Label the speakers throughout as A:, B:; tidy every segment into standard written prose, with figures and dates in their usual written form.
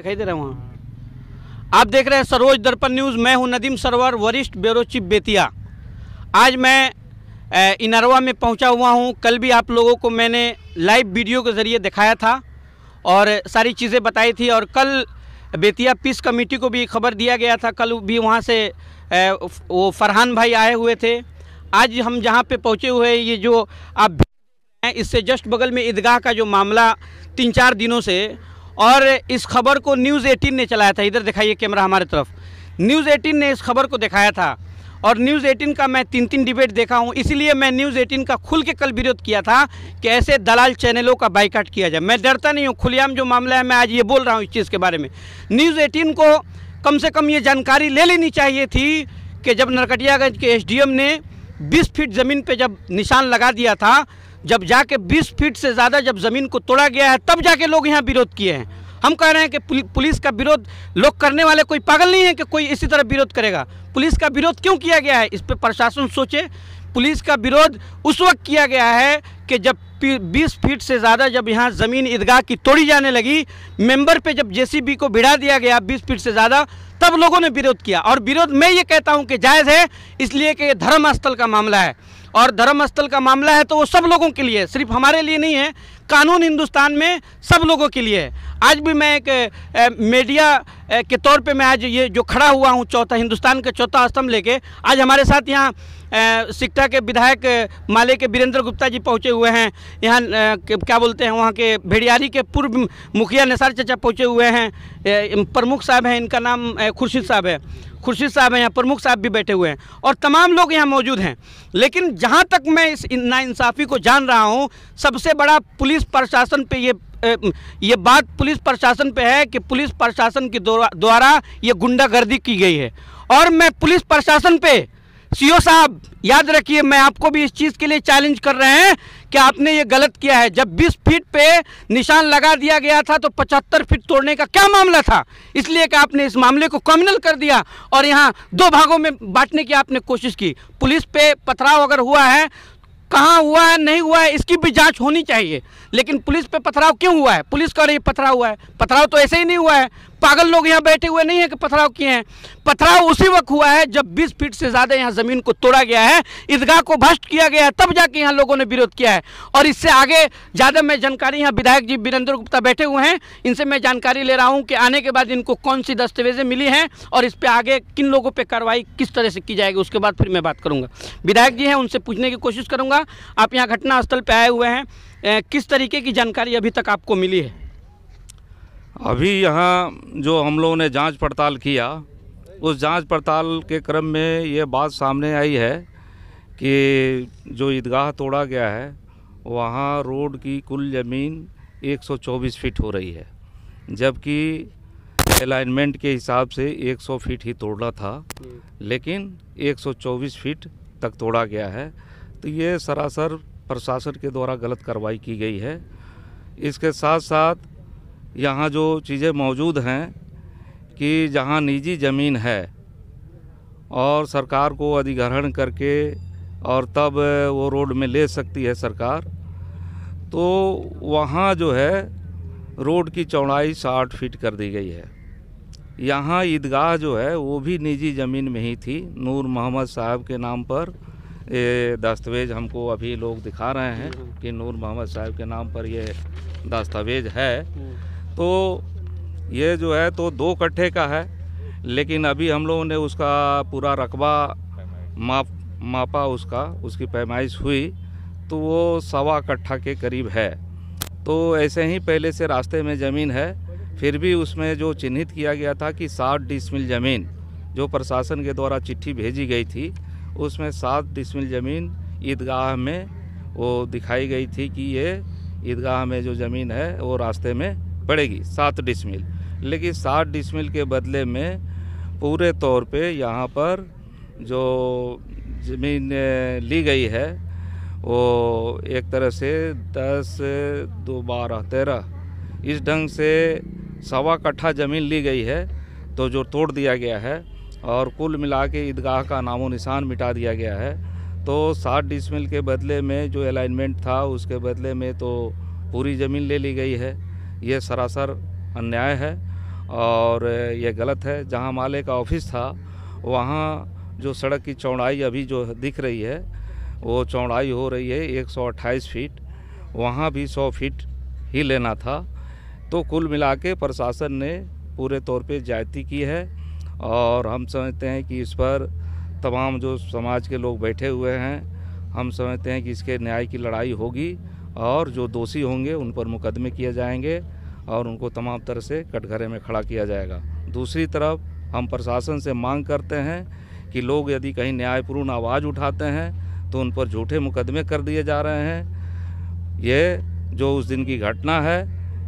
A: दिखाई दे रहा है वहाँ। आप देख रहे हैं सरोज दर्पण न्यूज़। मैं हूं नदीम सरवर, वरिष्ठ ब्यूरो चीफ बेतिया। आज मैं इनरवा में पहुंचा हुआ हूं। कल भी आप लोगों को मैंने लाइव वीडियो के ज़रिए दिखाया था और सारी चीज़ें बताई थी, और कल बेतिया पीस कमेटी को भी खबर दिया गया था। कल भी वहां से वो फरहान भाई आए हुए थे। आज हम जहां पे पहुंचे हुए हैं, ये जो आप हैं इससे जस्ट बगल में ईदगाह का जो मामला 3-4 दिनों से, और इस खबर को न्यूज़ 18 ने चलाया था। इधर दिखाइए कैमरा हमारे तरफ। न्यूज़ 18 ने इस खबर को दिखाया था और न्यूज़ 18 का मैं 3 डिबेट देखा हूं। इसीलिए मैं न्यूज़ 18 का खुल के कल विरोध किया था कि ऐसे दलाल चैनलों का बाइकाट किया जाए। मैं डरता नहीं हूं, खुलेआम जो मामला है मैं आज ये बोल रहा हूं इस चीज़ के बारे में। न्यूज़ 18 को कम से कम ये जानकारी ले लेनी चाहिए थी कि जब नरकटियागंज के एसडीएम ने 20 फीट ज़मीन पर जब निशान लगा दिया था, जब जाके 20 फीट से ज़्यादा जब ज़मीन को तोड़ा गया है, तब जाके लोग यहाँ विरोध किए हैं। हम कह रहे हैं कि पुलिस का विरोध लोग करने वाले कोई पागल नहीं है कि कोई इसी तरह विरोध करेगा। पुलिस का विरोध क्यों किया गया है, इस पर प्रशासन सोचे। पुलिस का विरोध उस वक्त किया गया है कि जब 20 फीट से ज़्यादा जब यहाँ ज़मीन ईदगाह की तोड़ी जाने लगी, मेंबर पे जब जेसीबी को भिड़ा दिया गया 20 फीट से ज़्यादा, तब लोगों ने विरोध किया। और विरोध मैं ये कहता हूँ कि जायज़ है, इसलिए कि धर्मस्थल का मामला है, और धर्मस्थल का मामला है तो वो सब लोगों के लिए है, सिर्फ हमारे लिए नहीं है। कानून हिंदुस्तान में सब लोगों के लिए है। आज भी मैं एक मीडिया के तौर पे मैं आज ये जो खड़ा हुआ हूँ, हिंदुस्तान का चौथा स्तंभ लेके, आज हमारे साथ यहाँ सिकटा के विधायक माले के वीरेंद्र गुप्ता जी पहुँचे हुए हैं। यहाँ क्या बोलते हैं, वहाँ के भेड़ियारी के पूर्व मुखिया निसार चाचा पहुँचे हुए हैं। प्रमुख साहब हैं, इनका नाम खुर्शीद साहब है। खुर्शीद साहब हैं यहाँ, प्रमुख साहब भी बैठे हुए हैं, और तमाम लोग यहाँ मौजूद हैं। लेकिन जहाँ तक मैं इस नाइंसाफ़ी को जान रहा हूँ, सबसे बड़ा पुलिस प्रशासन पे ये बात पुलिस प्रशासन पे है कि पुलिस प्रशासन के द्वारा ये गुंडागर्दी की गई है। और मैं पुलिस प्रशासन पे, सीओ साहब याद रखिए, मैं आपको भी इस चीज़ के लिए चैलेंज कर रहे हैं कि आपने ये गलत किया है। जब 20 फीट पे निशान लगा दिया गया था तो 75 फीट तोड़ने का क्या मामला था, इसलिए कि आपने इस मामले को क्रिमिनल कर दिया और यहाँ 2 भागों में बांटने की आपने कोशिश की। पुलिस पे पथराव अगर हुआ है, कहाँ हुआ है, नहीं हुआ है, इसकी भी जांच होनी चाहिए। लेकिन पुलिस पे पथराव क्यों हुआ है? पुलिस का नहीं पथराव हुआ है। पथराव तो ऐसे ही नहीं हुआ है, पागल लोग यहाँ बैठे हुए नहीं है कि पथराव किए हैं। पथराव उसी वक्त हुआ है जब 20 फीट से ज़्यादा यहाँ ज़मीन को तोड़ा गया है, ईदगाह को भ्रष्ट किया गया है, तब जाके यहाँ लोगों ने विरोध किया है। और इससे आगे ज़्यादा मैं जानकारी, यहाँ विधायक जी वीरेंद्र गुप्ता बैठे हुए हैं, इनसे मैं जानकारी ले रहा हूँ कि आने के बाद इनको कौन सी दस्तावेजें मिली हैं और इस पर आगे किन लोगों पर कार्रवाई किस तरह से की जाएगी, उसके बाद फिर मैं बात करूँगा। विधायक जी हैं, उनसे पूछने की कोशिश करूँगा। आप यहाँ घटनास्थल पर आए हुए हैं, किस तरीके की जानकारी अभी तक आपको मिली है?
B: अभी यहाँ जो हम लोगों ने जांच पड़ताल किया, उस जांच पड़ताल के क्रम में ये बात सामने आई है कि जो ईदगाह तोड़ा गया है वहाँ रोड की कुल ज़मीन 124 फीट हो रही है, जबकि अलाइनमेंट के हिसाब से 100 फीट ही तोड़ना था, लेकिन 124 फीट तक तोड़ा गया है। तो ये सरासर प्रशासन के द्वारा गलत कार्रवाई की गई है। इसके साथ साथ यहाँ जो चीज़ें मौजूद हैं कि जहाँ निजी ज़मीन है और सरकार को अधिग्रहण करके और तब वो रोड में ले सकती है सरकार, तो वहाँ जो है रोड की चौड़ाई 60 फीट कर दी गई है। यहाँ ईदगाह जो है वो भी निजी ज़मीन में ही थी, नूर मोहम्मद साहब के नाम पर ये दस्तावेज हमको अभी लोग दिखा रहे हैं कि नूर मोहम्मद साहब के नाम पर ये दस्तावेज है। तो ये जो है तो 2 कट्ठे का है, लेकिन अभी हम लोगों ने उसका पूरा रकबा मापा, उसकी पैमाइश हुई तो वो 1.25 कट्ठा के करीब है। तो ऐसे ही पहले से रास्ते में ज़मीन है, फिर भी उसमें जो चिन्हित किया गया था कि 60 डिसमिल ज़मीन, जो प्रशासन के द्वारा चिट्ठी भेजी गई थी, उसमें 7 डिसमिल ज़मीन ईदगाह में वो दिखाई गई थी कि ये ईदगाह में जो ज़मीन है वो रास्ते में पड़ेगी 7 डिसमिल। लेकिन 7 डिसमिल के बदले में पूरे तौर पे यहाँ पर जो ज़मीन ली गई है वो एक तरह से 10, 2, 12, 13 इस ढंग से 1.25 कट्ठा ज़मीन ली गई है, तो जो तोड़ दिया गया है और कुल मिला के ईदगाह का नामो निशान मिटा दिया गया है। तो 7 डिसमिल के बदले में जो अलाइनमेंट था उसके बदले में तो पूरी ज़मीन ले ली गई है। ये सरासर अन्याय है और ये गलत है। जहाँ माले का ऑफिस था वहाँ जो सड़क की चौड़ाई अभी जो दिख रही है वो चौड़ाई हो रही है 128 फीट, वहाँ भी 100 फीट ही लेना था। तो कुल मिला के प्रशासन ने पूरे तौर पे ज्यादती की है और हम समझते हैं कि इस पर तमाम जो समाज के लोग बैठे हुए हैं, हम समझते हैं कि इसके न्याय की लड़ाई होगी और जो दोषी होंगे उन पर मुकदमे किए जाएंगे और उनको तमाम तरह से कटघरे में खड़ा किया जाएगा। दूसरी तरफ हम प्रशासन से मांग करते हैं कि लोग यदि कहीं न्यायपूर्ण आवाज़ उठाते हैं तो उन पर झूठे मुकदमे कर दिए जा रहे हैं। ये जो उस दिन की घटना है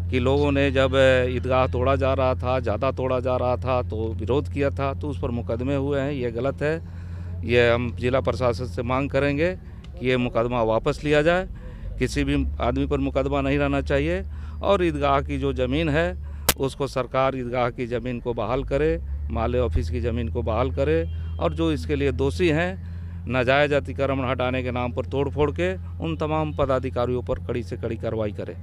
B: कि लोगों ने जब ईदगाह तोड़ा जा रहा था, ज़्यादा तोड़ा जा रहा था तो विरोध किया था, तो उस पर मुकदमे हुए हैं, ये गलत है। ये हम जिला प्रशासन से मांग करेंगे कि ये मुकदमा वापस लिया जाए, किसी भी आदमी पर मुकदमा नहीं रहना चाहिए और ईदगाह की जो ज़मीन है उसको सरकार ईदगाह की ज़मीन को बहाल करे, माले ऑफिस की ज़मीन को बहाल करे और जो इसके लिए दोषी हैं नाजायज़ अतिक्रमण हटाने के नाम पर तोड़ फोड़ के उन तमाम पदाधिकारियों पर कड़ी से कड़ी कार्रवाई करे।